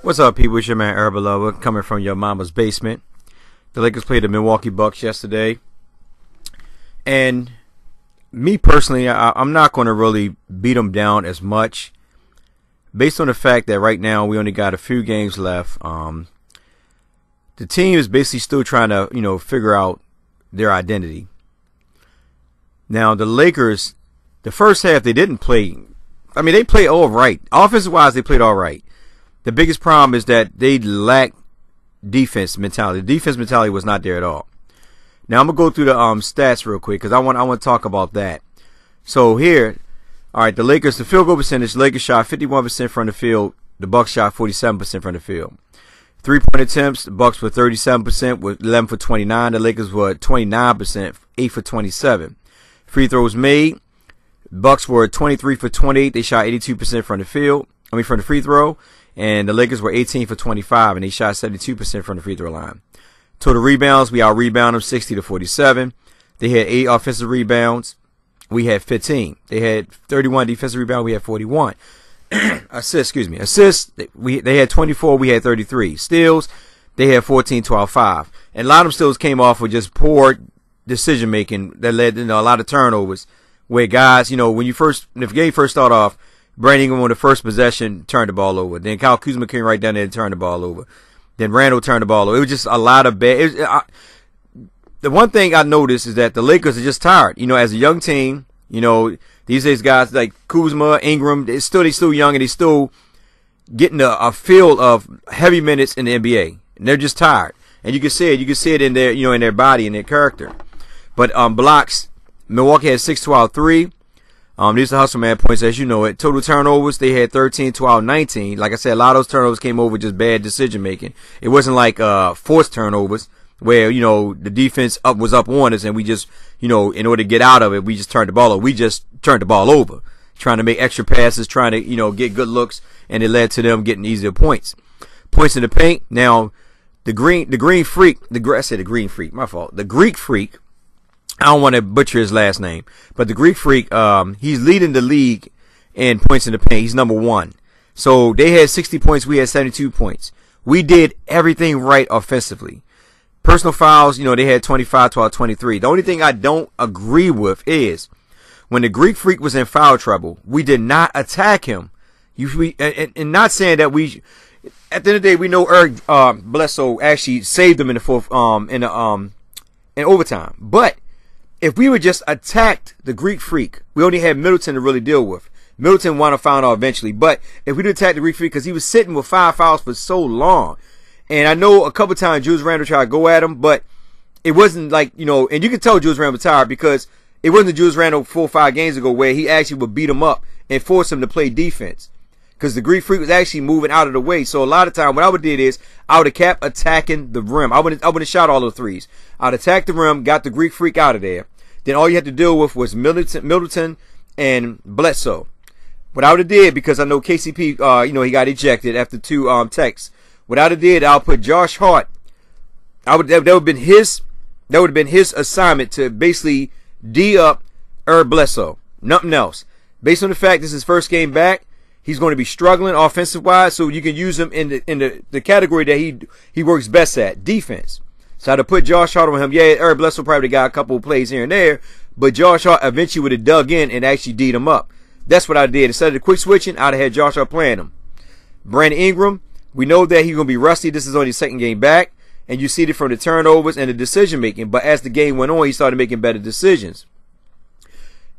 What's up, people? It's your man, Herb Lover, coming from your mama's basement. The Lakers played the Milwaukee Bucks yesterday. And me personally, I'm not going to really beat them down as much, based on the fact that right now we only got a few games left. The team is basically still trying to, figure out their identity. Now, the Lakers, the first half, they didn't play. I mean, they played all right. Offensive-wise, they played all right. The biggest problem is that they lack defense mentality. The defense mentality was not there at all. Now I'm gonna go through the stats real quick because I want to talk about that. So here, all right, the Lakers, the field goal percentage, the Lakers shot 51% from the field. The Bucks shot 47% from the field. 3-point attempts, the Bucks were 37% with 11 for 29. The Lakers were 29%, 8 for 27. Free throws made, Bucks were 23 for 28. They shot 82% from the field. From the free throw. And the Lakers were 18 for 25, and they shot 72% from the free throw line. Total rebounds, we out-rebound them 60 to 47. They had 8 offensive rebounds. We had 15. They had 31 defensive rebounds. We had 41. Assists. They had 24. We had 33. Steals, they had 14, 12, 5. And a lot of them steals came off with just poor decision-making that led to a lot of turnovers where guys, when the game first started off, Brandon Ingram on the first possession turned the ball over. Then Kyle Kuzma came right down there and turned the ball over. Then Randall turned the ball over. It was just a lot of bad. The one thing I noticed is that the Lakers are just tired. As a young team, these days guys like Kuzma, Ingram, they're still young and they still getting a feel of heavy minutes in the NBA. And they're just tired. And you can see it. You can see it in their, in their body and their character. But blocks, Milwaukee had 6, 12, 3. These are hustle man points, as you know it. Total turnovers, they had 13, 12, 19. Like I said, a lot of those turnovers came over just bad decision making. It wasn't like forced turnovers where, the defense was up on us and we just, in order to get out of it, we just turned the ball over. We just turned the ball over, trying to make extra passes, trying to, get good looks, and it led to them getting easier points. Points in the paint. Now, the Greek Freak, I don't want to butcher his last name, but the Greek Freak, he's leading the league in points in the paint. He's number 1. So they had 60 points. We had 72 points. We did everything right offensively. Personal fouls, they had 25, 12, 23. The only thing I don't agree with is when the Greek Freak was in foul trouble, we did not attack him. And not saying that we, at the end of the day, we know Eric Bledsoe actually saved him in the fourth, in overtime. But if we would just attacked the Greek Freak, we only had Middleton to really deal with. Middleton wound up found out eventually. But if we did attack the Greek Freak, because he was sitting with 5 fouls for so long. And I know a couple times Julius Randle tried to go at him, but it wasn't like, and you could tell Julius Randle was tired because it wasn't the Julius Randle 4 or 5 games ago where he actually would beat him up and force him to play defense. Because the Greek Freak was actually moving out of the way. So a lot of time, what I would did is I would have kept attacking the rim. I would have shot all the threes. I'd attack the rim, got the Greek Freak out of there. Then all you had to deal with was Middleton and Bledsoe. What I would have did, because I know KCP, he got ejected after 2 texts. What I would have did, I'll put Josh Hart. That would have been his assignment to basically D up Herb Bledsoe. Nothing else. Based on the fact this is his first game back, he's going to be struggling offensive wise, so you can use him in the category that he works best at, defense. So I'd have put Josh Hart on him. Yeah, Herb Bledsoe probably got a couple of plays here and there, but Josh Hart eventually would have dug in and actually D'd him up. That's what I did. Instead of the quick switching, I'd have had Josh Hart playing him. Brandon Ingram, we know that he's going to be rusty. This is only his second game back, and you see it from the turnovers and the decision making. But as the game went on, he started making better decisions.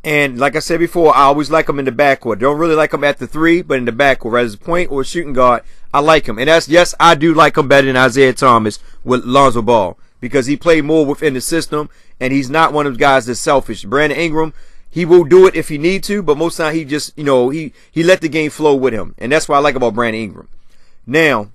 And like I said before, I always like him in the backcourt. Don't really like him at the 3, but in the backcourt, whether it's a point or a shooting guard, I like him. And yes, I do like him better than Isaiah Thomas with Lonzo Ball because he played more within the system, and he's not one of those guys that's selfish. Brandon Ingram, he will do it if he need to, but most of the time he just, he let the game flow with him. And that's what I like about Brandon Ingram. Now,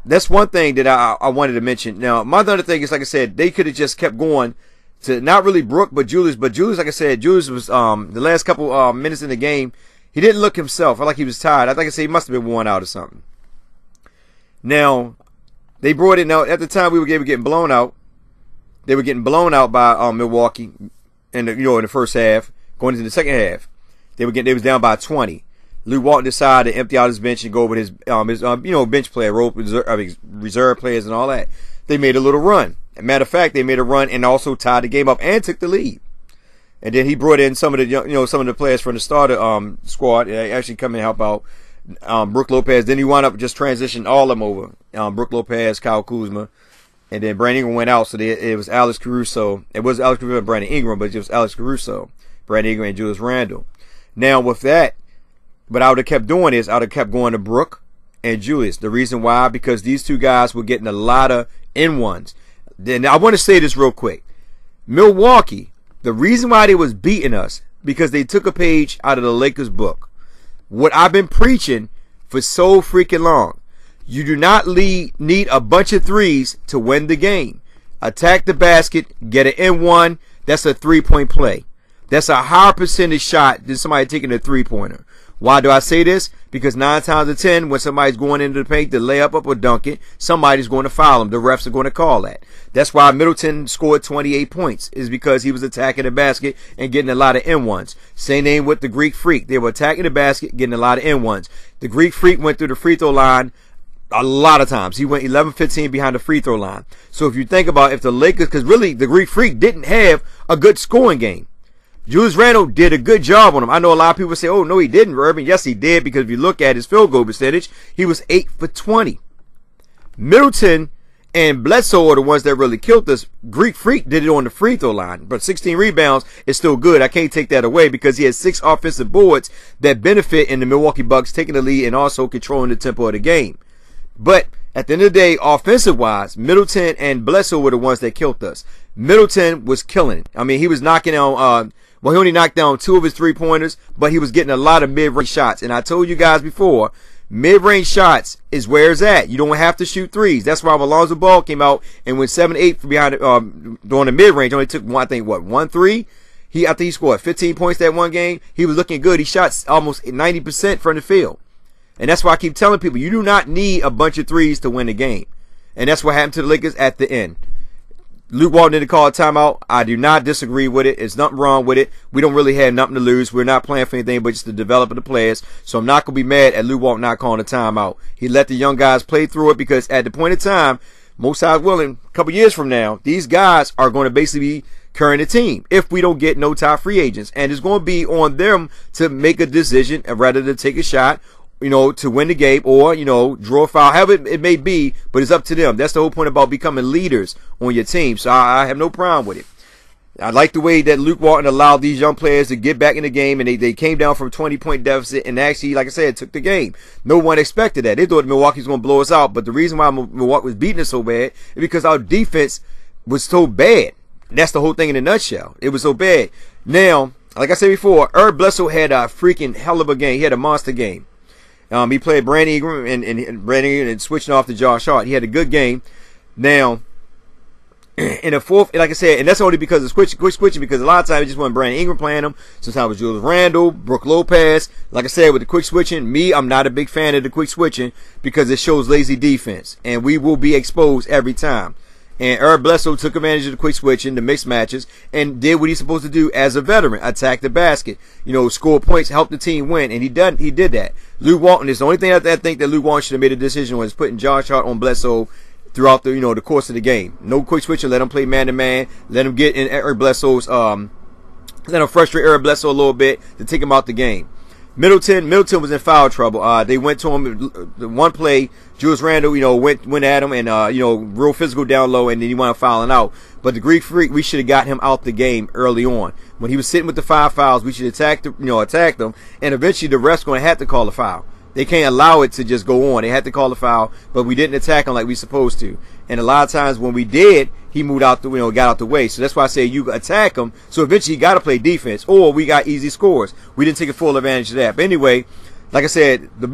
that's one thing that I wanted to mention. Now, my other thing is, like I said, they could have just kept going to not really Brook, but Julius. But Julius, like I said, Julius was the last couple minutes in the game, he didn't look himself. I like he was tired. I think I said he must have been worn out or something. Now, they brought in. Now, at the time we were getting blown out. They were getting blown out by Milwaukee in the first half. Going into the second half, they was down by 20. Luke Walton decided to empty out his bench and go with his bench player, reserve players and all that. They made a little run. As a matter of fact, they made a run and also tied the game up and took the lead. And then he brought in some of the players from the starter squad. They actually come and help out Brook Lopez. Then he wound up just transitioning all of them over. Brook Lopez, Kyle Kuzma, and then Brandon Ingram went out. So it was Alex Caruso. It was Alex Caruso and Brandon Ingram, but it was Alex Caruso, Brandon Ingram, and Julius Randle. Now with that, what I would have kept doing is I would have kept going to Brook and Julius. The reason why, because these two guys were getting a lot of N1s. Then I want to say this real quick. Milwaukee, the reason why they was beating us, because they took a page out of the Lakers book. What I've been preaching for so freaking long. You do not need a bunch of threes to win the game. Attack the basket, get an N1. That's a three-point play. That's a higher percentage shot than somebody taking a three-pointer. Why do I say this? Because 9 times out of 10, when somebody's going into the paint to lay up or dunk it, somebody's going to foul them. The refs are going to call that. That's why Middleton scored 28 points, is because he was attacking the basket and getting a lot of N1s. Same name with the Greek Freak. They were attacking the basket, getting a lot of N1s. The Greek Freak went through the free throw line a lot of times. He went 11-15 behind the free throw line. So if you think about if the Lakers, because really the Greek Freak didn't have a good scoring game. Julius Randle did a good job on him. I know a lot of people say, oh, no, he didn't, Urban. Yes, he did, because if you look at his field goal percentage, he was 8 for 20. Middleton and Bledsoe are the ones that really killed us. Greek Freak did it on the free throw line, but 16 rebounds is still good. I can't take that away because he had 6 offensive boards that benefit in the Milwaukee Bucks taking the lead and also controlling the tempo of the game. But at the end of the day, offensive-wise, Middleton and Bledsoe were the ones that killed us. Middleton was killing it. I mean, he was knocking on he only knocked down 2 of his three-pointers, but he was getting a lot of mid-range shots. And I told you guys before, mid-range shots is where it's at. You don't have to shoot threes. That's why Alonzo Ball came out and went 7-8 from behind during the mid-range. Only took one three. I think he scored 15 points that one game. He was looking good. He shot almost 90% from the field. And that's why I keep telling people, you do not need a bunch of threes to win the game. And that's what happened to the Lakers at the end. Luke Walton didn't call a timeout. I do not disagree with it. There's nothing wrong with it. We don't really have nothing to lose. We're not playing for anything but just the development of the players. So I'm not going to be mad at Luke Walton not calling a timeout. He let the young guys play through it because at the point in time, most times willing, a couple years from now, these guys are going to basically be carrying the team if we don't get no top free agents. And it's going to be on them to make a decision rather than take a shot, to win the game or, draw a foul, however it may be, but it's up to them. That's the whole point about becoming leaders on your team. So I have no problem with it. I like the way that Luke Walton allowed these young players to get back in the game, and they came down from a 20-point deficit and actually, like I said, took the game. No one expected that. They thought Milwaukee was going to blow us out, but the reason why Milwaukee was beating us so bad is because our defense was so bad. That's the whole thing in a nutshell. It was so bad. Now, like I said before, Eric Bledsoe had a freaking hell of a game. He had a monster game. He played Brandon Ingram and switching off to Josh Hart. He had a good game. Now, in the fourth, like I said, and that's only because of switching, because a lot of times it just wasn't Brandon Ingram playing him. Sometimes it was Julius Randle, Brook Lopez. Like I said, with the quick switching, I'm not a big fan of the quick switching because it shows lazy defense, and we will be exposed every time. And Eric Bledsoe took advantage of the quick switching, the mixed matches, and did what he's supposed to do as a veteran. Attack the basket. Score points, help the team win. And he did that. Luke Walton is the only thing I think that Luke Walton should have made a decision was putting Josh Hart on Bledsoe throughout the course of the game. No quick switching. Let him play man-to-man. Let him get in Eric Bledsoe's let him frustrate Eric Bledsoe a little bit to take him out the game. Middleton was in foul trouble. They went to him one play. Julius Randle, went at him and real physical down low, and then he wound up fouling out. But the Greek Freak, we should have got him out the game early on. When he was sitting with the 5 fouls, we should attack them, and eventually the ref's going to have to call a foul. They can't allow it to just go on. They had to call a foul, but we didn't attack him like we supposed to. And a lot of times when we did, he moved out got out the way. So that's why I say you attack him. So eventually you got to play defense, or we got easy scores. We didn't take a full advantage of that. But anyway, like I said, the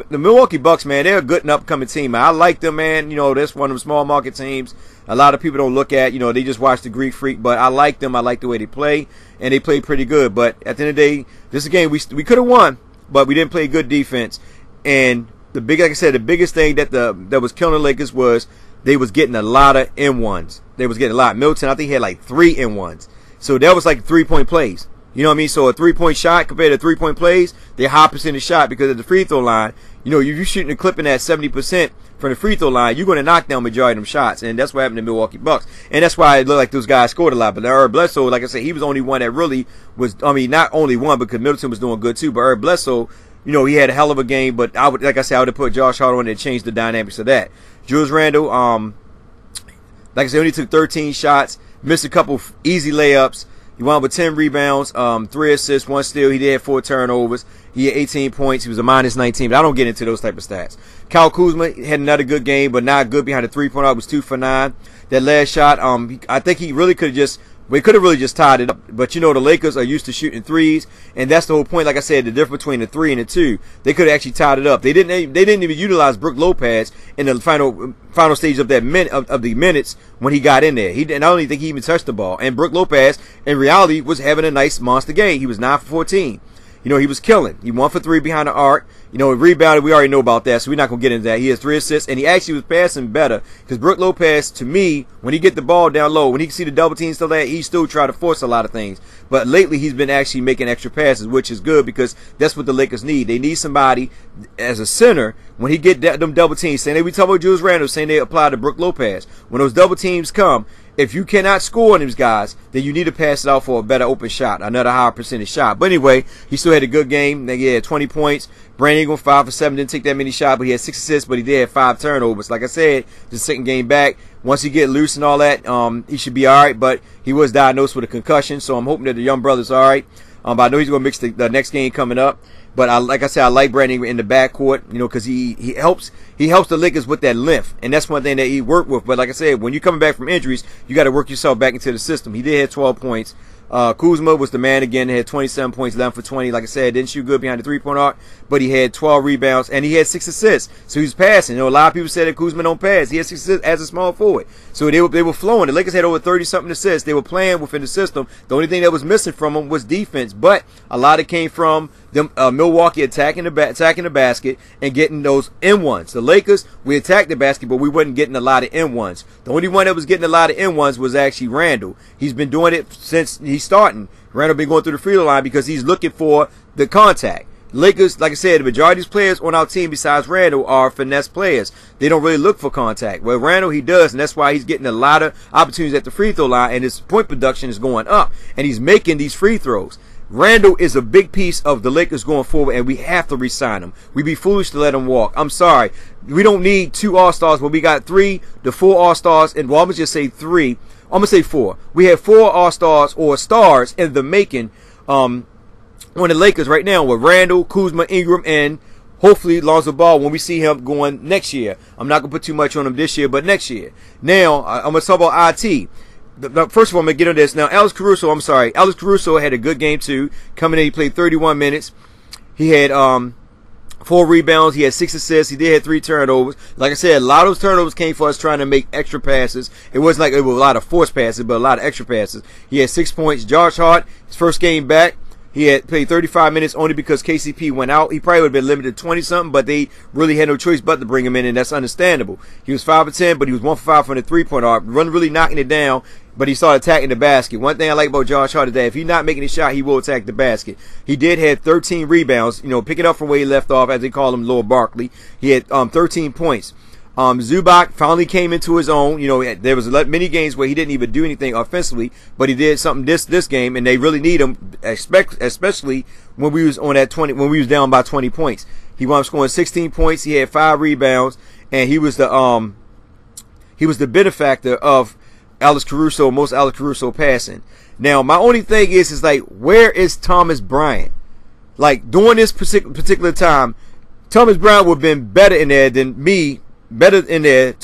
Milwaukee Bucks, man, they're a good and upcoming team. I like them, man. That's one of them small market teams. A lot of people don't look at, they just watch the Greek Freak, but I like them. I like the way they play, and they play pretty good. But at the end of the day, this is a game we could have won, but we didn't play good defense. And like I said, the biggest thing that was killing the Lakers was they was getting a lot of N1s. They was getting a lot. Middleton, I think he had like 3 N1s. So that was like 3-point plays. You know what I mean? So a 3-point shot compared to 3-point plays, they're high percentage shot because at the free throw line, you know, if you're shooting and clipping at 70% from the free throw line, you're going to knock down majority of them shots. And that's what happened to Milwaukee Bucks. And that's why it looked like those guys scored a lot. But Eric Bledsoe, like I said, he was the only one that really was, I mean, not only one because Middleton was doing good too, but Eric Bledsoe, you know, he had a hell of a game. But I would, like I said, I would have put Josh Hart on and changed the dynamics of that. Julius Randle, like I said, only took 13 shots, missed a couple easy layups. He wound up with 10 rebounds, 3 assists, 1 steal. He did have 4 turnovers. He had 18 points. He was a minus 19, but I don't get into those type of stats. Kyle Kuzma had another good game, but not good behind the 3-point arc. Was 2 for 9. That last shot, I think he really could have just, we could have really just tied it up. But you know, the Lakers are used to shooting threes, and that's the whole point. Like I said, the difference between the 3 and the 2, they could have actually tied it up. They didn't even utilize Brook Lopez in the final stage of that of the minutes when he got in there. I don't even think he even touched the ball. And Brook Lopez, in reality, was having a nice monster game. He was 9 for 14. You know, he was killing. He 1 for 3 behind the arc. You know, rebounded, we already know about that, so we're not going to get into that. He has 3 assists, and he actually was passing better because Brook Lopez, to me, when he get the ball down low, when he can see the double team still there, he still try to force a lot of things. But lately, he's been actually making extra passes, which is good because that's what the Lakers need. They need somebody as a center when he get them double teams. Saying we talk about Julius Randle, saying they apply to Brook Lopez. When those double teams come, if you cannot score on these guys, then you need to pass it out for a better open shot, another higher percentage shot. But anyway, he still had a good game. He had 20 points. Brandon Ingram 5 for 7, didn't take that many shots, but he had 6 assists, but he did have 5 turnovers. Like I said, the second game back, once he get loose and all that, he should be all right. But he was diagnosed with a concussion, so I'm hoping that the young brother's all right. But I know he's going to mix the next game coming up. But like I said, I like Brandon Ingram in the backcourt, you know, because he helps the Lakers with that length, and that's one thing that he worked with. But like I said, when you're coming back from injuries, you got to work yourself back into the system. He did have 12 points. Kuzma was the man again. He had 27 points, 11 for 20. Like I said, didn't shoot good behind the 3-point arc, but he had 12 rebounds and he had 6 assists. So he was passing. You know, a lot of people said that Kuzma don't pass. He had 6 assists as a small forward. So they were flowing. The Lakers had over 30-something assists. They were playing within the system. The only thing that was missing from them was defense, but a lot of it came from them, Milwaukee attacking the basket and getting those N1s. The Lakers, we attacked the basket, but we wasn't getting a lot of N1s. The only one that was getting a lot of N1s was actually Randle. He's been doing it since he's starting. Randle been going through the free throw line because he's looking for the contact. Lakers, like I said, the majority of these players on our team besides Randle are finesse players. They don't really look for contact. Well, Randle, he does, and that's why he's getting a lot of opportunities at the free throw line, and his point production is going up, and he's making these free throws. Randle is a big piece of the Lakers going forward, and we have to re-sign him. We'd be foolish to let him walk. I'm sorry. We don't need 2 All-Stars, but we got 3 to 4 All-Stars, and well, I'm going to just say 3. I'm going to say 4. We have 4 All-Stars or stars in the making on the Lakers right now with Randle, Kuzma, Ingram, and hopefully Lonzo Ball when we see him going next year. I'm not going to put too much on him this year, but next year. Now, I'm going to talk about IT. First of all, I'm going to get on this. Now, Alex Caruso had a good game, too. Coming in, he played 31 minutes. He had 4 rebounds. He had 6 assists. He did have 3 turnovers. Like I said, a lot of those turnovers came for us trying to make extra passes. It wasn't like it was a lot of forced passes, but a lot of extra passes. He had 6 points. Josh Hart, his first game back, he had played 35 minutes only because KCP went out. He probably would have been limited to 20-something, but they really had no choice but to bring him in, and that's understandable. He was 5 for 10, but he was 1 for 5 from the 3-point arc. Wasn't really knocking it down, but he started attacking the basket. One thing I like about Josh Hart is that if he's not making a shot, he will attack the basket. He did have 13 rebounds, you know, picking up from where he left off, as they call him, Lord Barkley. He had 13 points. Zubac finally came into his own. You know, there was many games where he didn't even do anything offensively, but he did something this game, and they really need him, especially when we was on that 20, when we was down by 20 points. He wound up scoring 16 points. He had 5 rebounds, and he was the benefactor of Alex Caruso, most Alex Caruso passing. Now, my only thing is like, where is Thomas Bryant? Like, during this particular time, Thomas Bryant would have been better in there than me. Better in there,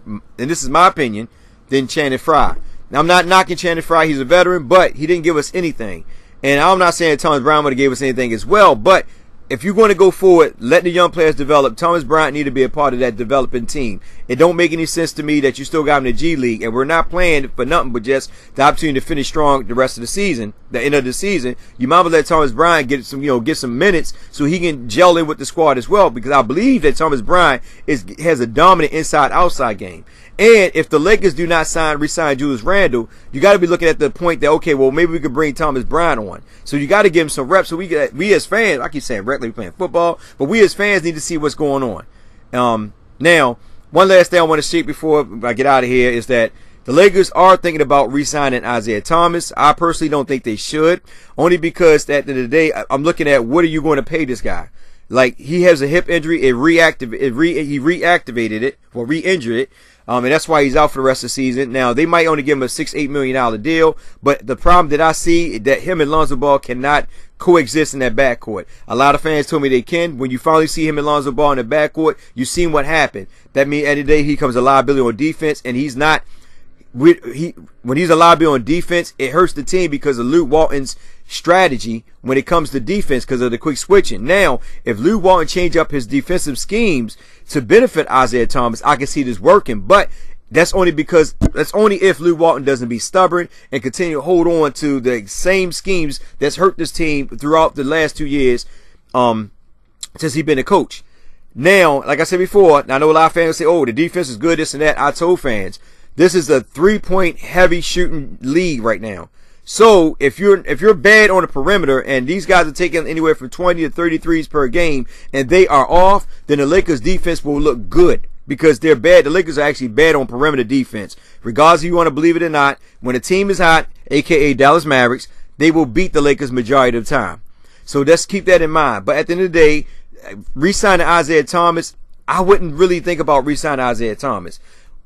and this is my opinion, than Channing Frye. Now, I'm not knocking Channing Frye. He's a veteran, but he didn't give us anything. And I'm not saying Thomas Bryant would have gave us anything as well, but if you're going to go forward, letting the young players develop, Thomas Bryant need to be a part of that developing team. It don't make any sense to me that you still got him in the G League, and we're not playing for nothing but just the opportunity to finish strong the rest of the season, the end of the season. You might as well let Thomas Bryant get some minutes so he can gel in with the squad as well, because I believe that Thomas Bryant has a dominant inside-outside game. And if the Lakers do not resign Julius Randle, you got to be looking at the point that, okay, well, maybe we could bring Thomas Bryant on. So you got to give him some reps. So we as fans, I keep saying regularly playing football, but we as fans need to see what's going on. Now, one last thing I want to say before I get out of here is that the Lakers are thinking about re-signing Isaiah Thomas. I personally don't think they should, only because at the end of the day, I'm looking at what are you going to pay this guy? Like, he has a hip injury. He reactivated it, or re-injured it. And that's why he's out for the rest of the season. Now, they might only give him a $6-8 million deal, but the problem that I see is that him and Lonzo Ball cannot coexist in that backcourt. A lot of fans told me they can. When you finally see him and Lonzo Ball in the backcourt, you've seen what happened. That means at the end of the day, he becomes a liability on defense, and he's not. When he's a liability on defense, it hurts the team because of Luke Walton's strategy when it comes to defense because of the quick switching. Now, if Luke Walton change up his defensive schemes to benefit Isaiah Thomas, I can see this working. But that's only if Luke Walton doesn't be stubborn and continue to hold on to the same schemes that's hurt this team throughout the last 2 years since he's been a coach. Now, like I said before, I know a lot of fans say, oh, the defense is good, this and that. I told fans, this is a 3-point heavy shooting league right now. So if you're bad on the perimeter and these guys are taking anywhere from 20 to 33s per game and they are off, then the Lakers defense will look good because they're bad. The Lakers are actually bad on perimeter defense. Regardless if you want to believe it or not, when a team is hot, aka Dallas Mavericks, they will beat the Lakers majority of the time. So let's keep that in mind. But at the end of the day, re-signing Isaiah Thomas, I wouldn't really think about re-signing Isaiah Thomas.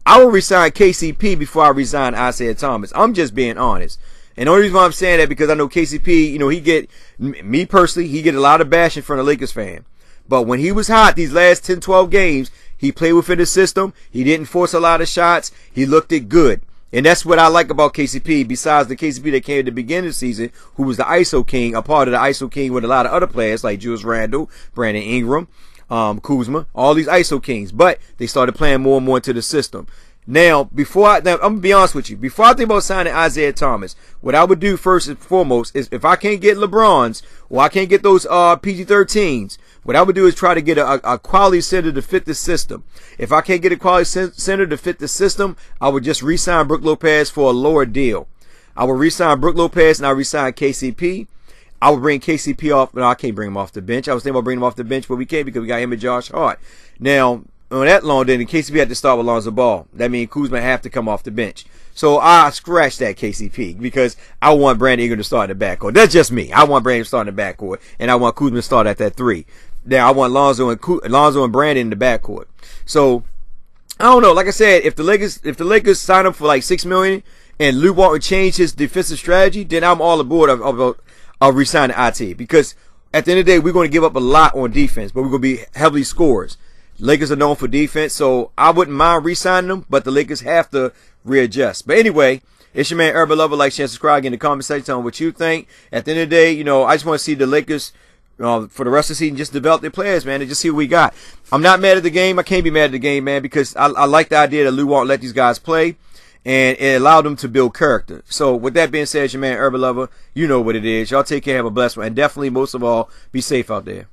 I will resign KCP before I resign Isaiah Thomas. I'm just being honest. And the only reason why I'm saying that because I know KCP, me personally, he get a lot of bashing from the Lakers fan. But when he was hot these last 10, 12 games, he played within the system. He didn't force a lot of shots. He looked it good. And that's what I like about KCP, besides the KCP that came at the beginning of the season, who was the ISO King, a part of the ISO King with a lot of other players like Julius Randle, Brandon Ingram, Kuzma, all these ISO Kings, but they started playing more and more into the system. Now, I'm gonna be honest with you. Before I think about signing Isaiah Thomas, what I would do first and foremost is if I can't get LeBrons or I can't get those PG-13s, what I would do is try to get a quality center to fit the system. If I can't get a quality center to fit the system, I would just re-sign Brook Lopez for a lower deal. I would re-sign Brook Lopez and I re-sign KCP. I would bring KCP off. No, I can't bring him off the bench. I was thinking about bringing him off the bench, but we can't because we got him and Josh Hart. Now, on that long, then KCP had to start with Lonzo Ball. That means Kuzma have to come off the bench. So I scratched that KCP because I want Brandon Ingram to start in the backcourt. That's just me. I want Brandon to start in the backcourt, and I want Kuzma to start at that 3. Now I want Lonzo and Brandon in the backcourt. So I don't know. Like I said, if the Lakers sign him for like $6 million and Luke Walton change his defensive strategy, then I'm all aboard of re-signing IT because at the end of the day, we're going to give up a lot on defense, but we're going to be heavily scorers. Lakers are known for defense, so I wouldn't mind re-signing them, but the Lakers have to readjust. But anyway, it's your man Urban Lover. Like, share, subscribe, get in the comment section, tell me what you think. At the end of the day, I just want to see the Lakers for the rest of the season just develop their players, man, and just see what we got. I'm not mad at the game. I can't be mad at the game, man, because I like the idea that Lou Walton let these guys play, and it allowed them to build character. So with that being said, it's your man Urban Lover. You know what it is. Y'all take care, have a blessed one, and definitely, most of all, be safe out there.